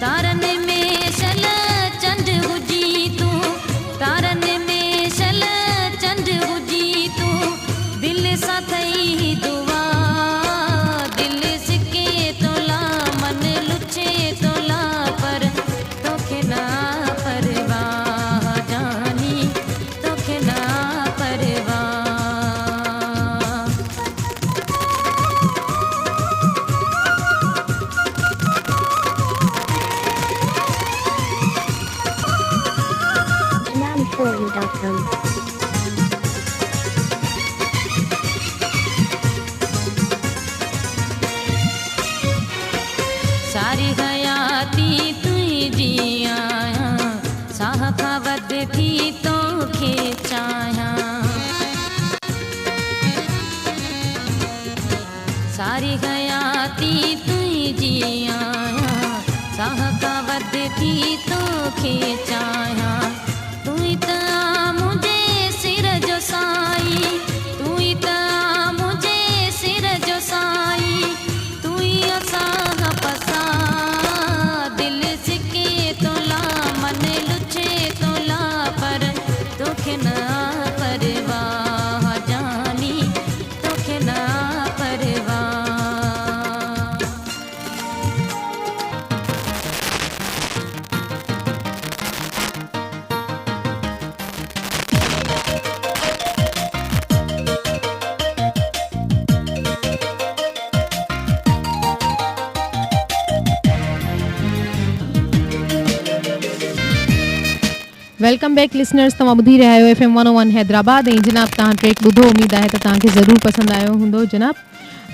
तारन में सल चंड हुजी तू, तारन में सल चंड हुजी तू, दिल सा थई दुआ, दिल सिके तोला मन लुचे तोला, पर तोखे ना परवाह जानी, तोखे ना परवाह। Forum.com. सारी हयाती तुई जिया, साह खां वध थी तोखे चाहियां। सारी हयाती तुई जिया, साह खां वध थी तोखे चाहियां। तू ही त मुझे सिर जो साई, तू ही त मुझे सिर जो साई, तू ही असां पसा, दिल सिके तोला मन लुचे तोला, पर तोखे ना परवाह जानी, तोखे ना परवाह। वेलकम बैक लिसनर्स, तव्हां ॿुधी रहिया आहियो FM 101 हैदराबाद। ऐं जनाब तव्हां ट्रैक ॿुधो, उमेद आहे त तव्हांखे ज़रूरु पसंदि आयो हूंदो जनाब।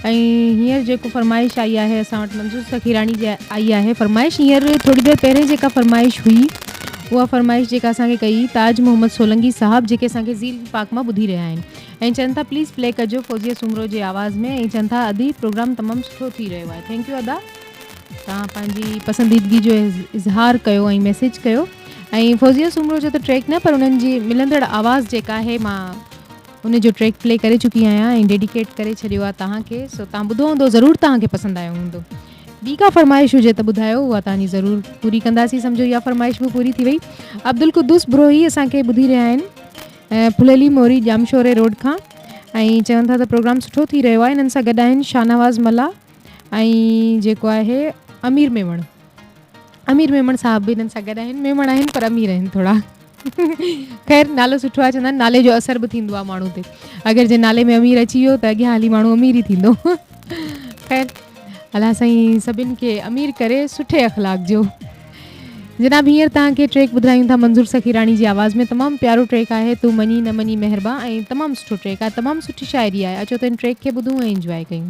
ऐं हींअर जेको फरमाइश आई आहे असां वटि मंजूर सखीराणी जी आई आहे फरमाइश। हींअर थोरी देरि पहिरें जेका फरमाइश हुई उहा फरमाइश जेका असांखे कई ताज मोहम्मद सोलंकी साहब, जेके असांखे ज़ील पाक मां ॿुधी रहिया आहिनि ऐं चवनि था प्लीज़ प्ले कजो फौजिया सुमरो जे आवाज़ में। ऐं चवनि था अदी प्रोग्राम तमामु सुठो थी रहियो आहे। थैंक यू अदा, तव्हां पंहिंजी पसंदीदगी जो इज़हार कयो ऐं मैसेज कयो। ऐं फौजिया सुमरो जो त ट्रैक न, पर उन्हनि जी मिलंदड़ आवाज़ जेका आहे मां उन जो ट्रैक प्ले करे चुकी आहियां ऐं डेडिकेट करे छॾियो आहे तव्हांखे। सो तव्हां ॿुधो हूंदो, ज़रूरु तव्हांखे पसंदि आयो हूंदो। ॿी का फरमाइश हुजे त ॿुधायो, उहा तव्हांजी ज़रूरु पूरी कंदासीं। सम्झो इहा फरमाइश बि पूरी थी वई। अब्दुल कुद्दूस ब्रोही असांखे ॿुधी रहिया आहिनि फुलेली मोरी जामशोरे रोड खां, ऐं चवनि था त प्रोग्राम सुठो थी रहियो आहे। इन्हनि सां गॾु आहिनि शाहनवाज़ मला ऐं जेको आहे अमीर मेमण। अमीर मेमण साहब बि इन्हनि सां गॾु आहिनि, मेमण आहिनि पर अमीर आहिनि थोरा। ख़ैर नालो सुठो आहे, चवंदा आहिनि नाले जो असर बि थींदो आहे माण्हू ते। अगरि जे नाले में अमीर अची वियो त अॻियां हली माण्हू अमीर ई थींदो। ख़ैर अलाह साईं सभिनि खे अमीर करे सुठे अख़लाक जो। जनाब हींअर तव्हांखे ट्रैक ॿुधायूं था मंजूर सखीराणी जी आवाज़ में। तमामु प्यारो ट्रैक आहे तू मनी न मनी मेहरबा, ऐं तमामु सुठो ट्रैक आहे, तमामु सुठी शाइरी आहे। अचो त हिन ट्रैक खे ॿुधूं ऐं इंजॉय कयूं।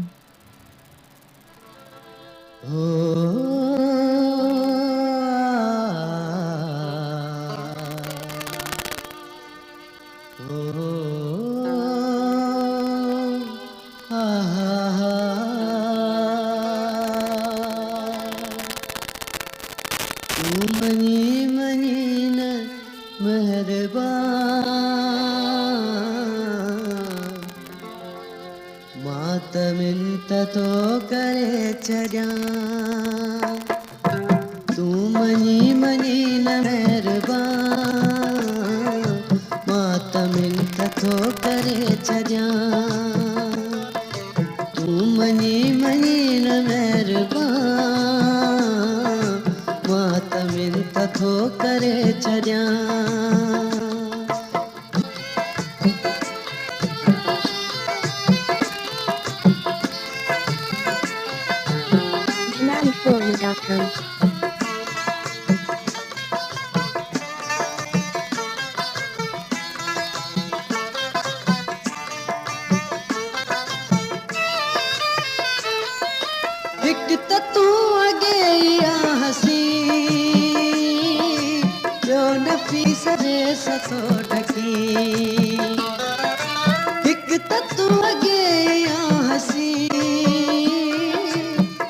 तो करे छॾिया तू मनी मनी न मेहरबान, मां त मिंत थो करे छॾिया तू मनी मनी न मेहरबान, मां त मिंत थो करे छॾिया। Forum.com. हिकु त तू अॻे हसी ॿियो नफ़ीस रेस थो ढकी, हिकु त तू अॻे हसी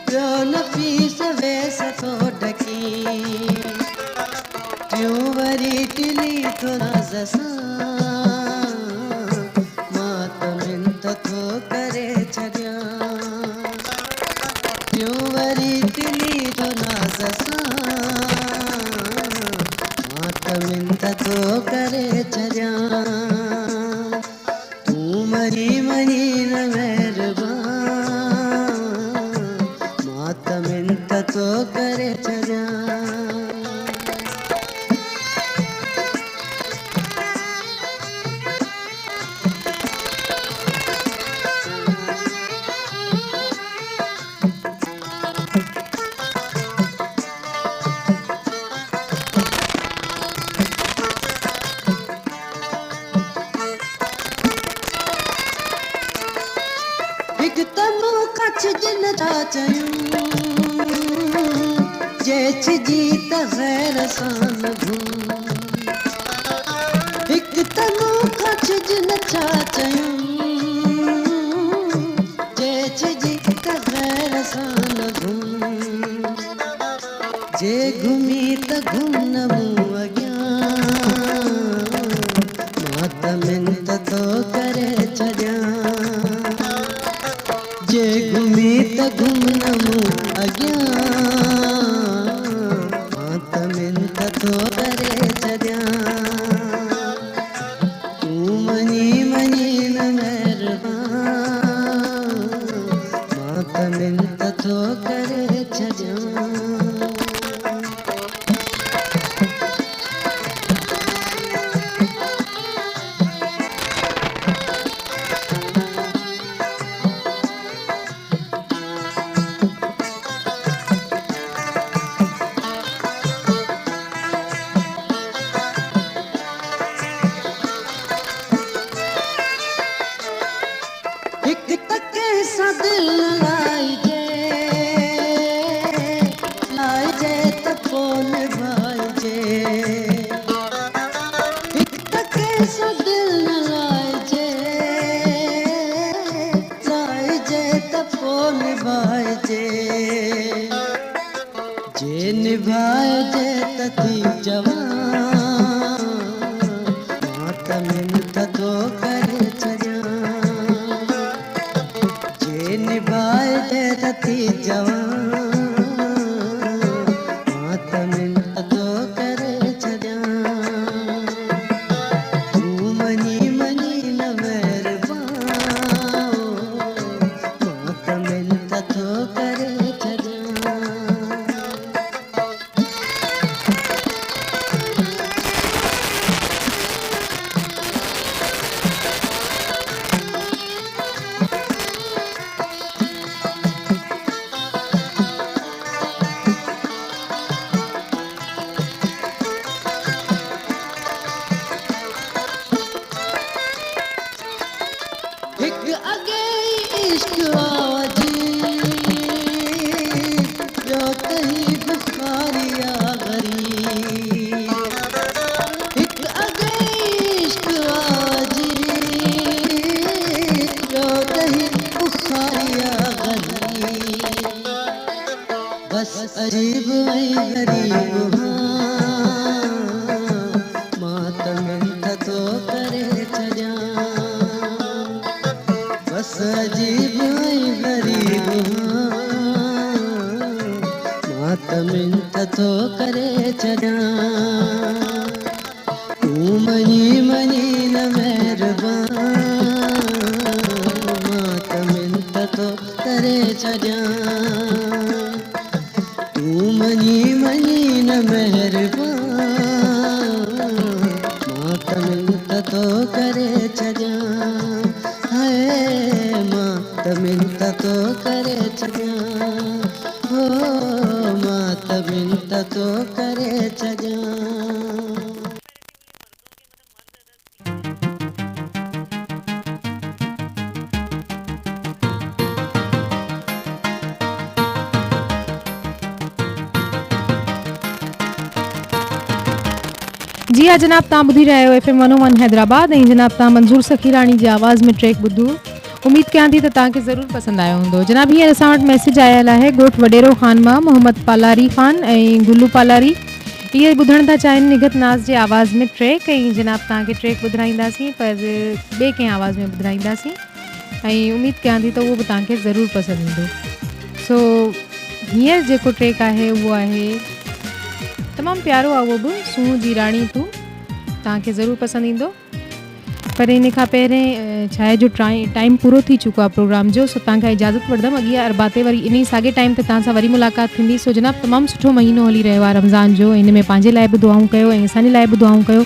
ॿियो नफ़ीस वेस थो ढकी, टियों वरी टिली थो नाज़ सां, मां त मिंत थो करे छॾिया टियों वरी टिली थो नाज़ सां, थो करे छॾियां तूं मरी मञी न महिरबान मां त मिंत थो करे छॾियां हिकु त मूं कच्छ जिन था चयूं जेछ जी त ग़ैर सां न घुम हिकु त मूं कच्छ जिन छा चयूं जेछ जी त ग़ैर सां न घुम जे घुमी त घुम न मूं अॻियां मां त मिंत थो करे छॾियां जे घुमी त घुम न मूं अॻियां मां त मिंत थो करे छॾियां तूं मञी मञी न महिरबान मां त मिंत थो करे छॾियां हिकु तके सां दिलि लाइजे त पोइ निभाइजे हिकु तके सां दिलि लाइजे त पोइ निभाइजे जे निभाइजे त थी जवान मां त मिंत थो करे छॾियां जे निभाइजे त थी जवान मां त मिंत थो करे छॾियां तूं मञी मञी न महिरबान मां त मिंत थो करे छॾियां हिकु अॻे इश्क आजी ॿियो त ही बुखारिया ग़रीब हिकु अॻे इश्क आजी ॿियो त ही बुखारिया ग़रीब बस अजीब ऐं ग़रीब मां त मिंत थो करे छॾियां बस अजीब ऐं ग़रीब मां त मिंत थो करे छॾियां तूं मञी मञी न महिरबान मां त मिंत थो करे छॾियां तूं मञी मञी न महिरबान मां त मिंत थो करे छॾियां हाय मां त मिंत थो करे छॾियां हो मां त मिंत थो करे छॾियां जी हाँ जनाब तव्हां ॿुधी रहिया आहियो FM 101 हैदराबाद ऐं जनाब तव्हां मंज़ूर सखीराणी जी आवाज़ में ट्रैक ॿुधो उमेद कयां थी त तव्हांखे ज़रूरु पसंदि आयो हूंदो जनाब हींअर असां वटि मैसेज आयल आहे ॻोठ वॾेरो ख़ान मां मोहम्मद पालारी ख़ान ऐं गुल्लू पालारी इहे ॿुधण था चाहिनि निगत नाज़ जे आवाज़ में ट्रैक ऐं जनाब तव्हांखे ट्रैक ॿुधाईंदासीं पर ॿिए कंहिं आवाज़ में ॿुधाईंदासीं ऐं उमेद कयां थी त उहो बि तव्हांखे ज़रूरु पसंदि ईंदो सो हींअर जेको ट्रैक आहे उहो आहे तमामु प्यारो आहे उहो बि सूंह जी राणी तूं तव्हांखे ज़रूरु पसंदि ईंदो। पर इन खां पहिरें छा आहे जो टाइम पूरो थी चुको आहे प्रोग्राम जो, सो तव्हांखां इजाज़त वठंदमि। अॻियां अरबाते वरी इन ई साॻे टाइम ते तव्हां सां वरी मुलाक़ात थींदी। सो जनाब तमामु सुठो महीनो हली रहियो आहे रमज़ान जो, इन में पंहिंजे लाइ बि दुआऊं कयो ऐं असांजे लाइ बि दुआऊं कयो,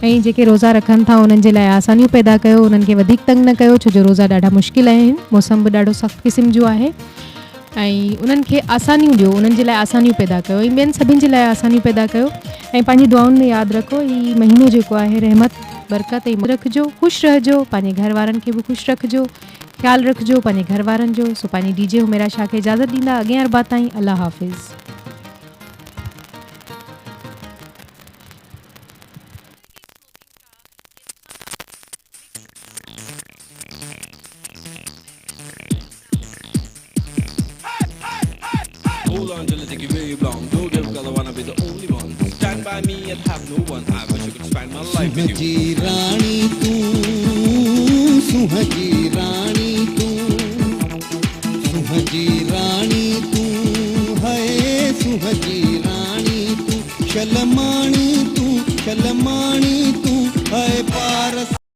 ऐं जेके रोज़ा रखनि था उन्हनि जे लाइ आसानियूं पैदा कयो, उन्हनि खे वधीक तंग न कयो, छो जो रोज़ा ॾाढा मुश्किल आहिनि, मौसम बि ॾाढो सख़्तु क़िस्म जो आहे, ऐं उन्हनि खे आसानियूं ॾियो, उन्हनि जे लाइ आसानियूं पैदा कयो, ऐं ॿियनि सभिनि जे लाइ आसानियूं पैदा कयो। ऐं पंहिंजी दुआउनि में यादि रखो हीउ महीनो जेको आहे रहमत बरकत ऐं रखिजो, ख़ुशि रहिजो, पंहिंजे घर वारनि खे बि ख़ुशि रखिजो, ख़्यालु रखिजो पंहिंजे घर वारनि जो। सो पंहिंजी डीजे हुमेरा शाह खे इजाज़त ॾींदा अॻियां अरबात ताईं। अल्लाह हाफ़िज़। Hold on till I take you where you belong. Don't give 'cause I wanna be the only one. Stand by me and have no one. I wish I could spend my life with you. सुहजी रानी तू, सुहजी रानी तू, सुहजी रानी तू है, सुहजी रानी तू शलम